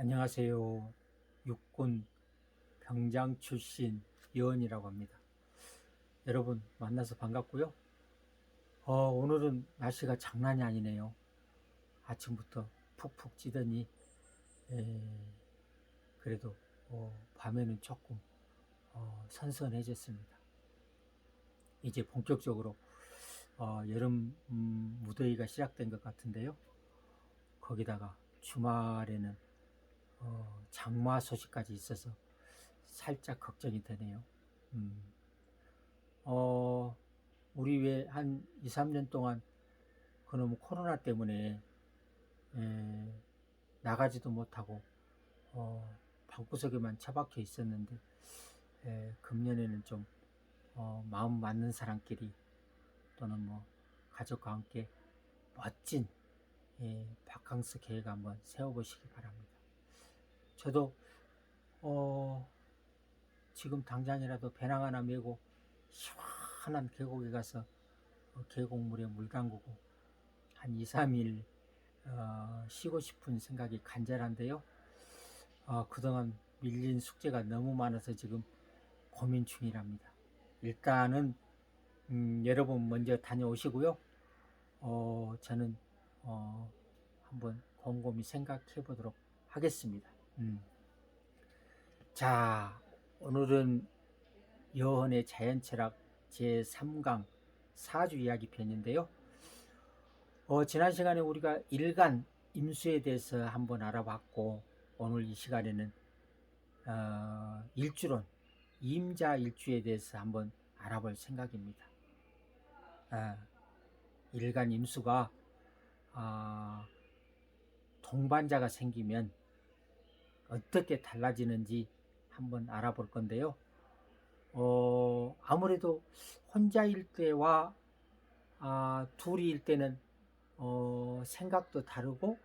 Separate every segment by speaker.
Speaker 1: 안녕하세요. 육군 병장 출신 여원이라고 합니다. 여러분 만나서 반갑고요. 오늘은 날씨가 장난이 아니네요. 아침부터 푹푹 찌더니 에, 그래도 밤에는 조금 선선해졌습니다. 이제 본격적으로 여름 무더위가 시작된 것 같은데요. 거기다가 주말에는 장마 소식까지 있어서 살짝 걱정이 되네요. 음, 어, 우리 왜 한 2, 3년 동안 그놈 코로나 때문에 에, 나가지도 못하고 방구석에만 처박혀 있었는데 금년에는 좀 마음 맞는 사람끼리 또는 뭐 가족과 함께 멋진 바캉스 계획 한번 세워보시기 바랍니다. 저도 어, 지금 당장이라도 배낭 하나 메고 시원한 계곡에 가서 계곡물에 물 담그고 한 2, 3일 쉬고 싶은 생각이 간절한데요. 그동안 밀린 숙제가 너무 많아서 지금 고민 중이랍니다. 일단은 여러분 먼저 다녀오시고요. 저는 한번 곰곰이 생각해 보도록 하겠습니다. 자, 오늘은 여헌의 자연철학 제3강 사주 이야기 편인데요. 지난 시간에 우리가 일간 임수에 대해서 한번 알아봤고, 오늘 이 시간에는 일주론 임자 일주에 대해서 한번 알아볼 생각입니다. 일간 임수가 동반자가 생기면 어떻게 달라지는지 한번 알아볼 건데요. 아무래도 혼자일 때와 둘이일 때는 생각도 다르고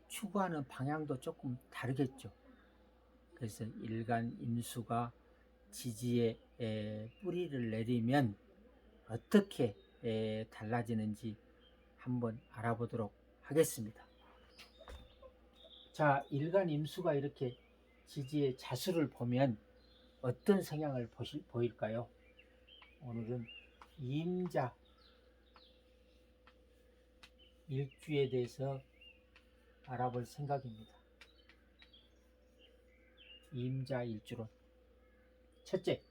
Speaker 1: 추구하는 방향도 조금 다르겠죠. 그래서 일간 임수가 지지에 뿌리를 내리면 어떻게 달라지는지 한번 알아보도록 하겠습니다. 자, 일간 임수가 이렇게 지지의 자수를 보면 어떤 성향을 보일까요? 오늘은 임자 일주에 대해서 알아볼 생각입니다. 임자 일주론. 첫째,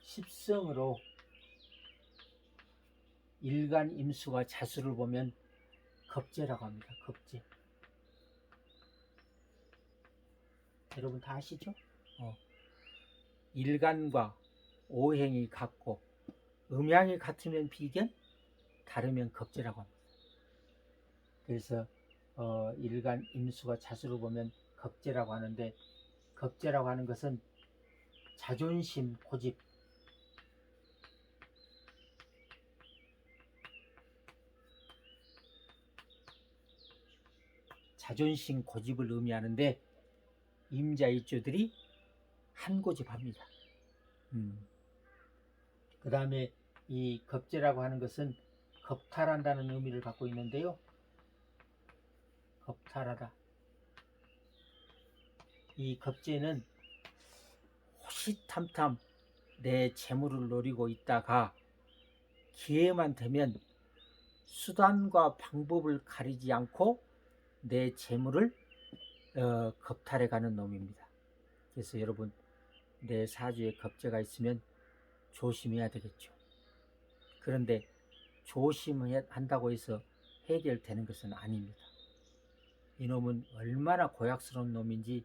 Speaker 1: 십성으로 일간 임수가 자수를 보면 겁재라고 합니다. 겁재. 여러분 다 아시죠? 일간과 오행이 같고 음양이 같으면 비견, 다르면 겁재라고 합니다. 그래서 일간 임수가 자수를 보면 겁재라고 하는데, 겁재라고 하는 것은 자존심, 고집, 자존심, 고집을 의미하는데 임자일주들이 한 고집합니다. 그 다음에 이 겁재라고 하는 것은 겁탈한다는 의미를 갖고 있는데요. 겁탈하다. 이 겁재는 호시탐탐 내 재물을 노리고 있다가 기회만 되면 수단과 방법을 가리지 않고 내 재물을 겁탈해가는 놈입니다. 그래서 여러분, 내 사주에 겁재가 있으면 조심해야 되겠죠. 그런데 조심한다고 해서 해결되는 것은 아닙니다. 이놈은 얼마나 고약스러운 놈인지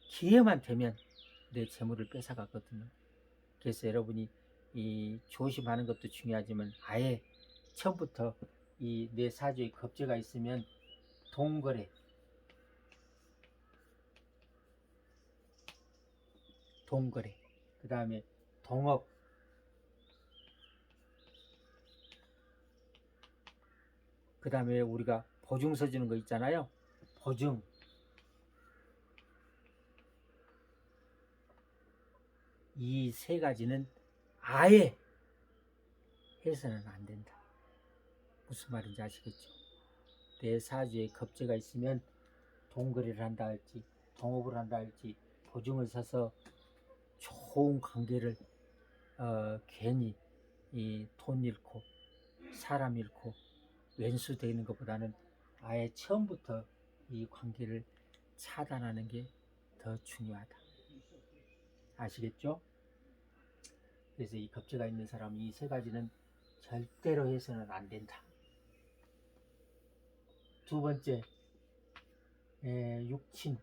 Speaker 1: 기회만 되면 내 재물을 뺏어가거든요. 그래서 여러분이 이 조심하는 것도 중요하지만 아예 처음부터 이 내 사주에 겁재가 있으면 동거래, 그 다음에 동업, 그 다음에 우리가 보증 서주는 거 있잖아요. 보증, 이 세 가지는 아예 해서는 안 된다. 무슨 말인지 아시겠죠? 내 사주에 겁재가 있으면 동거래를 한다 할지 동업을 한다 할지 보증을 사서 좋은 관계를 괜히 이 돈 잃고 사람 잃고 왼수되는 것보다는 아예 처음부터 이 관계를 차단하는 게 더 중요하다. 아시겠죠? 그래서 이 겁재가 있는 사람은 이 세 가지는 절대로 해서는 안 된다. 두 번째, 육친.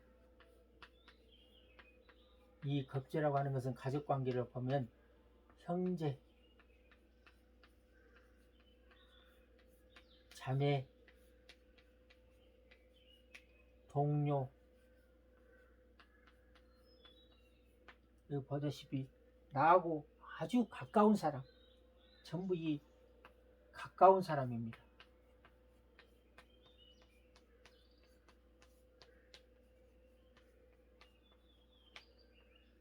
Speaker 1: 이 겁재라고 하는 것은 가족관계를 보면 형제, 자매, 동료, 여기 보다시피 나하고 아주 가까운 사람, 전부 이 가까운 사람입니다.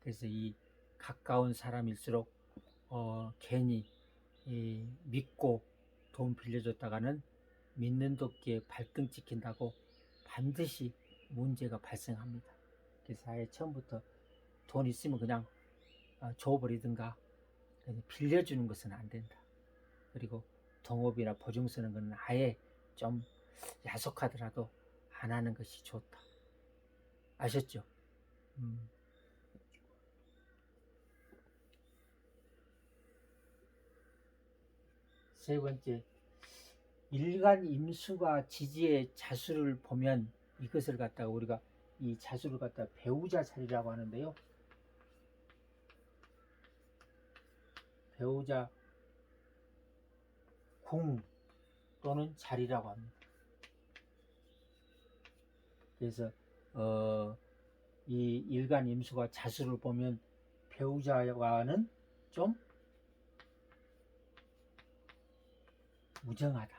Speaker 1: 그래서 이 가까운 사람일수록 괜히 믿고 돈 빌려줬다가는 믿는 도끼에 발등 찍힌다고 반드시 문제가 발생합니다. 그래서 아예 처음부터 돈 있으면 그냥 줘버리든가 빌려주는 것은 안 된다. 그리고 동업이나 보증 쓰는 것은 아예 좀 야속하더라도 안 하는 것이 좋다. 아셨죠? 세 번째, 일간 임수가 지지의 자수를 보면 이것을 갖다가 우리가 이 자수를 갖다가 배우자 자리라고 하는데요. 배우자 궁 또는 자리라고 합니다. 그래서 이 일간 임수가 자수를 보면 배우자와는 좀 무정하다.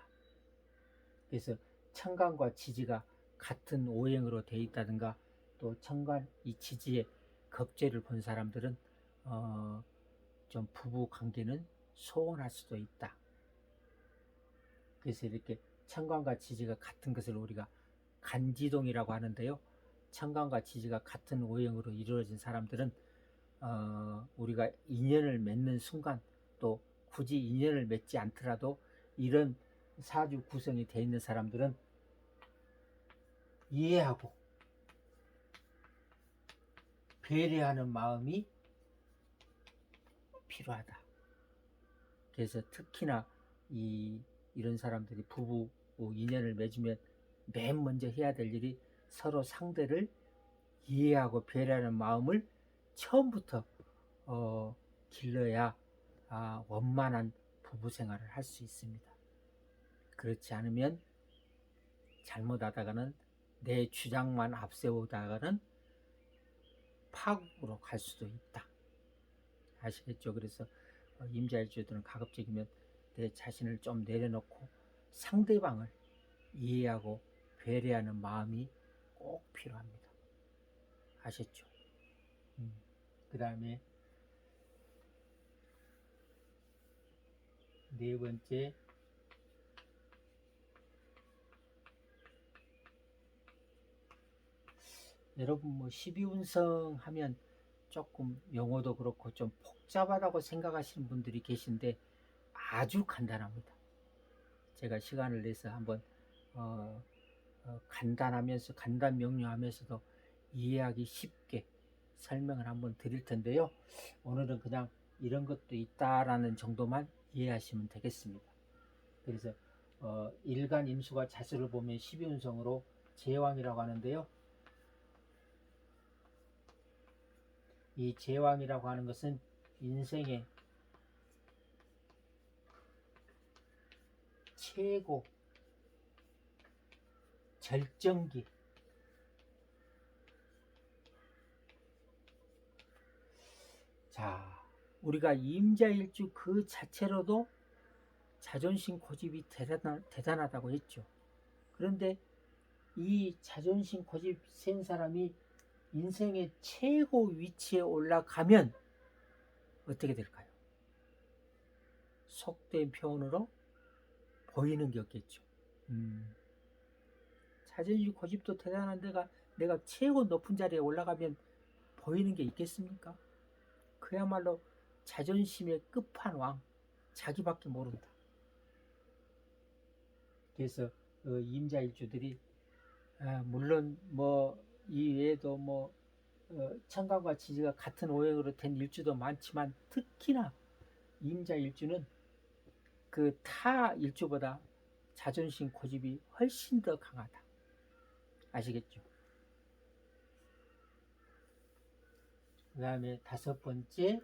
Speaker 1: 그래서 천간과 지지가 같은 오행으로 되어 있다든가 또 천간 이 지지의 겁재를 본 사람들은 좀 부부 관계는 소원할 수도 있다. 그래서 이렇게 천간과 지지가 같은 것을 우리가 간지동이라고 하는데요. 천간과 지지가 같은 오행으로 이루어진 사람들은 우리가 인연을 맺는 순간 또 굳이 인연을 맺지 않더라도 이런 사주 구성이 되어 있는 사람들은 이해하고 배려하는 마음이 필요하다. 그래서 특히나 이런 사람들이 부부 인연을 맺으면 맨 먼저 해야 될 일이 서로 상대를 이해하고 배려하는 마음을 처음부터 길러야 원만한 부부 생활을 할 수 있습니다. 그렇지 않으면 잘못하다가는 내 주장만 앞세우다가는 파국으로 갈 수도 있다. 아시겠죠? 그래서 임자일주들은 가급적이면 내 자신을 좀 내려놓고 상대방을 이해하고 배려하는 마음이 꼭 필요합니다. 아셨죠? 그 다음에 네 번째, 여러분 뭐 12운성 하면 조금 용어도 그렇고 좀 복잡하다고 생각하시는 분들이 계신데 아주 간단합니다. 제가 시간을 내서 한번 간단하면서 간단 명료하면서도 이해하기 쉽게 설명을 한번 드릴 텐데요. 오늘은 그냥 이런 것도 있다라는 정도만 이해하시면 되겠습니다. 그래서 일간 임수가 자수를 보면 12운성으로 제왕이라고 하는데요. 이 제왕이라고 하는 것은 인생의 최고 절정기, 자, 우리가 임자일주 그 자체로도 자존심 고집이 대단하다고 했죠. 그런데 이 자존심 고집 센 사람이 인생의 최고 위치에 올라가면 어떻게 될까요? 속된 표현으로 보이는 게 없겠죠. 자존심 고집도 대단한 데가 내가 최고 높은 자리에 올라가면 보이는 게 있겠습니까? 그야말로 자존심의 끝판왕, 자기밖에 모른다. 그래서 임자일주들이 물론 뭐 이외에도 뭐 천간과 지지가 같은 오행으로 된 일주도 많지만 특히나 임자일주는 그 타 일주보다 자존심 고집이 훨씬 더 강하다. 아시겠죠? 그 다음에 5번째,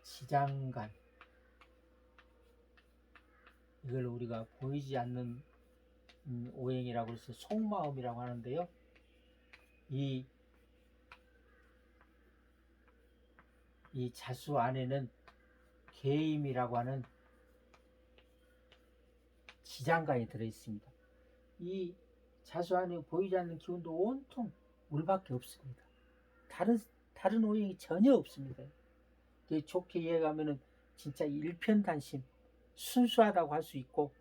Speaker 1: 지장간. 이걸 우리가 보이지 않는 오행이라고 해서 속마음이라고 하는데요. 이 자수 안에는 계임이라고 하는 지장간이 들어있습니다. 이 자수 안에 보이지 않는 기운도 온통 물밖에 없습니다. 다른 오행이 전혀 없습니다. 좋게 이해하면은 진짜 일편단심, 순수하다고 할 수 있고,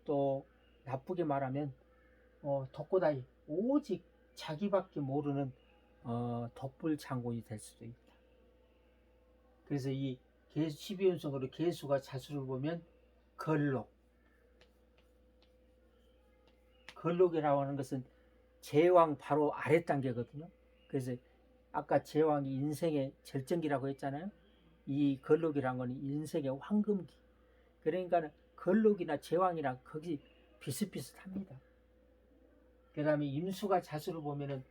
Speaker 1: 또 나쁘게 말하면 독고다이, 오직 자기밖에 모르는 독불장군이 될 수도 있다. 그래서 이 12운성으로 개수가 자수를 보면 걸록이라고 하는 것은 제왕 바로 아래 단계거든요. 그래서 아까 제왕이 인생의 절정기라고 했잖아요. 이 걸록이라는 건 인생의 황금기. 그러니까 걸록이나 제왕이랑 거기 비슷비슷합니다. 그 다음에 임수가 자수를 보면은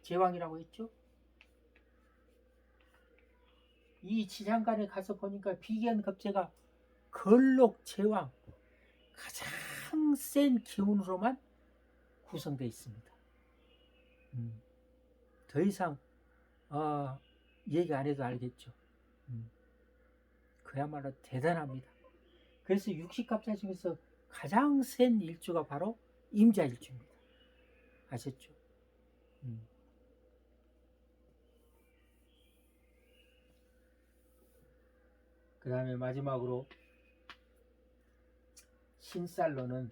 Speaker 1: 제왕이라고 했죠. 이 지장간에 가서 보니까 비견급제가 걸록 제왕 가장 센 기운으로만 구성되어 있습니다. 더 이상 얘기 안 해도 알겠죠. 그야말로 대단합니다. 그래서 육식갑자 중에서 가장 센 일주가 바로 임자일주입니다. 아셨죠? 그 다음에 마지막으로 신살로는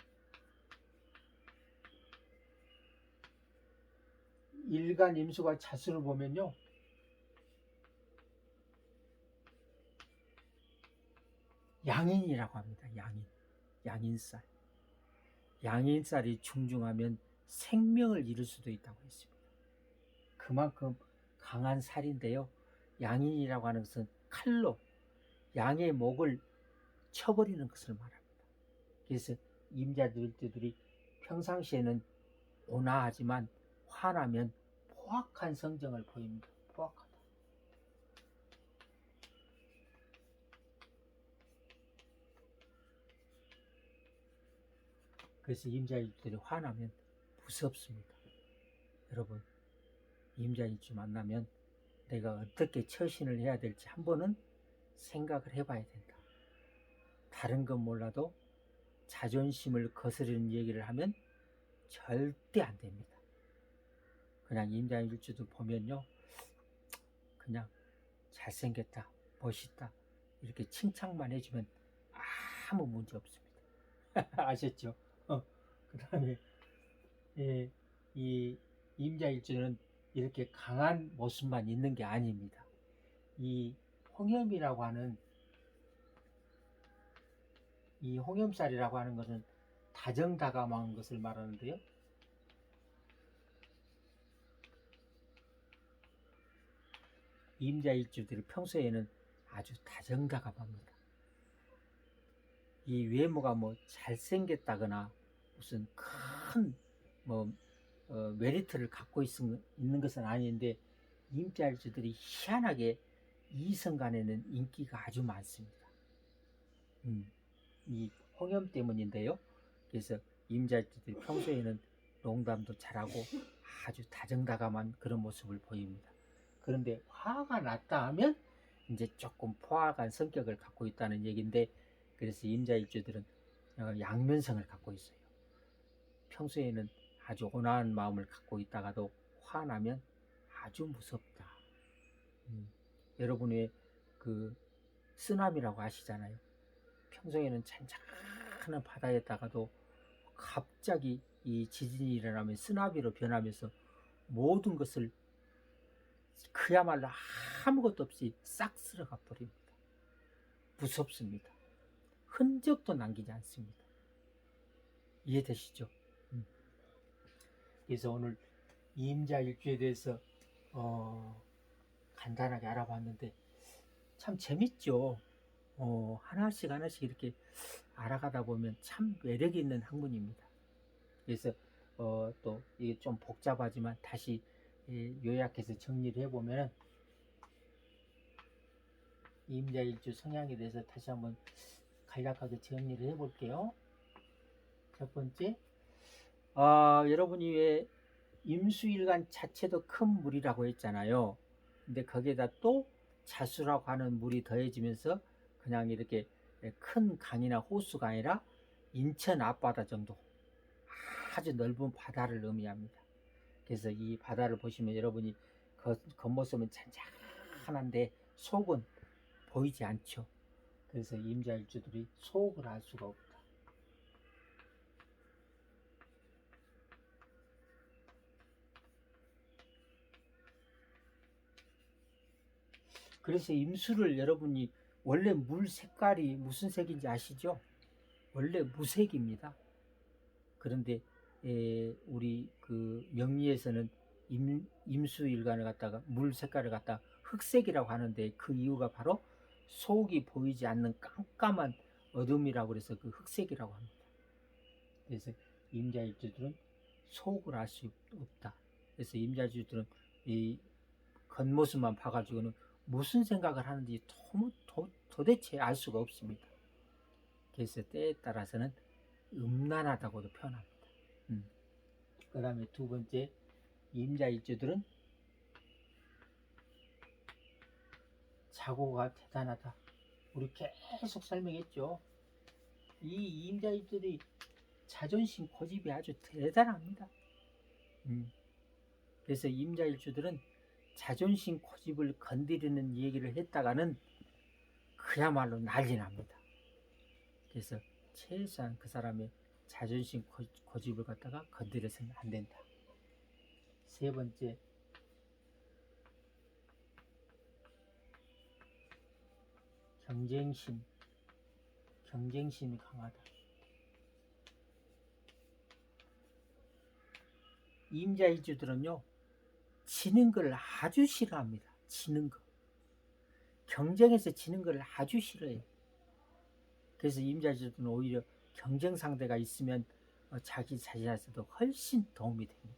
Speaker 1: 일간 임수가 자수를 보면요, 양인이라고 합니다. 양인살. 양인살이 중중하면 생명을 잃을 수도 있다고 했습니다. 그만큼 강한 살인데요, 양인이라고 하는 것은 칼로 양의 목을 쳐버리는 것을 말합니다. 그래서 임자들이 평상시에는 온화하지만 화나면 포악한 성정을 보입니다. 포악하다. 그래서 임자일주들이 화나면 무섭습니다. 여러분, 임자일주 만나면 내가 어떻게 처신을 해야 될지 한 번은 생각을 해봐야 된다. 다른 건 몰라도 자존심을 거스르는 얘기를 하면 절대 안 됩니다. 그냥 임자일주도 보면요, 그냥 잘생겼다, 멋있다 이렇게 칭찬만 해주면 아무 문제 없습니다. 아셨죠? 그 다음에 이 임자일주는 이렇게 강한 모습만 있는 게 아닙니다. 이 홍염이라고 하는 이 홍염살이라고 하는 것은 다정다감한 것을 말하는데요. 임자일주들이 평소에는 아주 다정다감합니다. 이 외모가 뭐 잘생겼다거나 무슨 큰 메리트를 갖고 있는 것은 아닌데, 임자일주들이 희한하게 이성 간에는 인기가 아주 많습니다. 이 홍염 때문인데요. 그래서 임자일주들이 평소에는 농담도 잘하고 아주 다정다감한 그런 모습을 보입니다. 그런데 화가 났다 하면 이제 조금 포악한 성격을 갖고 있다는 얘기인데, 그래서 임자일주들은 양면성을 갖고 있어요. 평소에는 아주 온화한 마음을 갖고 있다가도 화나면 아주 무섭다. 여러분의 그 쓰나미라고 아시잖아요. 평소에는 잔잔한 바다에다가도 갑자기 이 지진이 일어나면 쓰나미로 변하면서 모든 것을 그야말로 아무것도 없이 싹 쓸어가 버립니다. 무섭습니다. 흔적도 남기지 않습니다. 이해되시죠? 그래서 오늘 이임자일주에 대해서 간단하게 알아봤는데 참 재밌죠. 하나씩 하나씩 이렇게 알아가다 보면 참 매력이 있는 학문입니다. 그래서 또 이게 좀 복잡하지만 다시 요약해서 정리를 해보면 이임자일주 성향에 대해서 다시 한번 간략하게 정리를 해볼게요. 첫 번째, 여러분이 왜 임수일간 자체도 큰 물이라고 했잖아요. 근데 거기에다 또 자수라고 하는 물이 더해지면서 그냥 이렇게 큰 강이나 호수가 아니라 인천 앞바다 정도 아주 넓은 바다를 의미합니다. 그래서 이 바다를 보시면 여러분이 겉모습은 잔잔한데 속은 보이지 않죠. 그래서 임자일주들이 속을 알 수가 없다. 그래서 임수를 여러분이 원래 물 색깔이 무슨 색인지 아시죠? 원래 무색입니다. 그런데 우리 그 명리에서는 임수일간을 갖다가 물 색깔을 갖다 흑색이라고 하는데 그 이유가 바로 속이 보이지 않는 깜깜한 어둠이라고 그래서 그 흑색이라고 합니다. 그래서 임자일주들은 속을 알 수 없다. 그래서 임자일주들은 이 겉모습만 봐가지고는 무슨 생각을 하는지 도대체 알 수가 없습니다. 그래서 때에 따라서는 음란하다고도 표현합니다. 그 다음에 두 번째, 임자일주들은 자고가 대단하다. 우리 계속 설명했죠. 이 임자일주들이 자존심 고집이 아주 대단합니다. 그래서 임자일주들은 자존심 고집을 건드리는 얘기를 했다가는 그야말로 난리 납니다. 그래서 최소한 그 사람의 자존심 고집을 갖다가 건드려서는 안 된다. 세 번째, 경쟁심이 강하다. 임자일주들은요, 지는 걸 아주 싫어합니다. 지는 거. 경쟁에서 지는 걸 아주 싫어해요. 그래서 임자일주들은 오히려 경쟁 상대가 있으면 자기 자신한테도 훨씬 도움이 됩니다.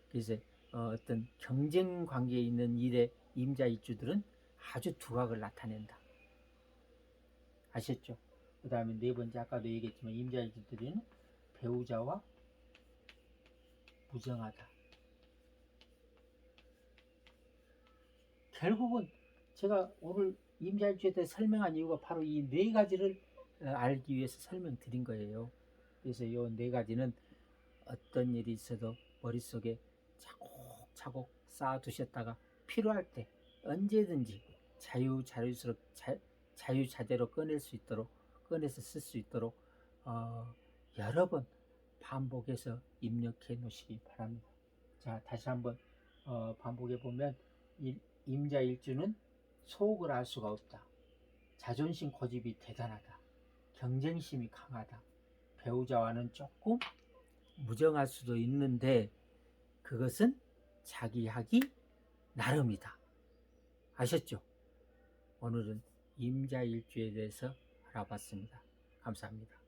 Speaker 1: 그래서 어떤 경쟁 관계에 있는 일에 임자일주들은 아주 두각을 나타낸다. 아셨죠? 그 다음에 네 번째, 아까도 얘기했지만 임자일주들은 배우자와 무정하다. 결국은 제가 오늘 임자일주에 대해 설명한 이유가 바로 이 네 가지를 알기 위해서 설명드린 거예요. 그래서 이 네 가지는 어떤 일이 있어도 머릿속에 차곡차곡 쌓아두셨다가 필요할 때 언제든지 자유자재로 꺼내서 쓸 수 있도록 여러 번 반복해서 입력해 놓으시기 바랍니다. 자, 다시 한번 반복해 보면 임자일주는 속을 알 수가 없다. 자존심 고집이 대단하다. 경쟁심이 강하다. 배우자와는 조금 무정할 수도 있는데 그것은 자기 하기 나름이다. 아셨죠? 오늘은 임자일주에 대해서 알아봤습니다. 감사합니다.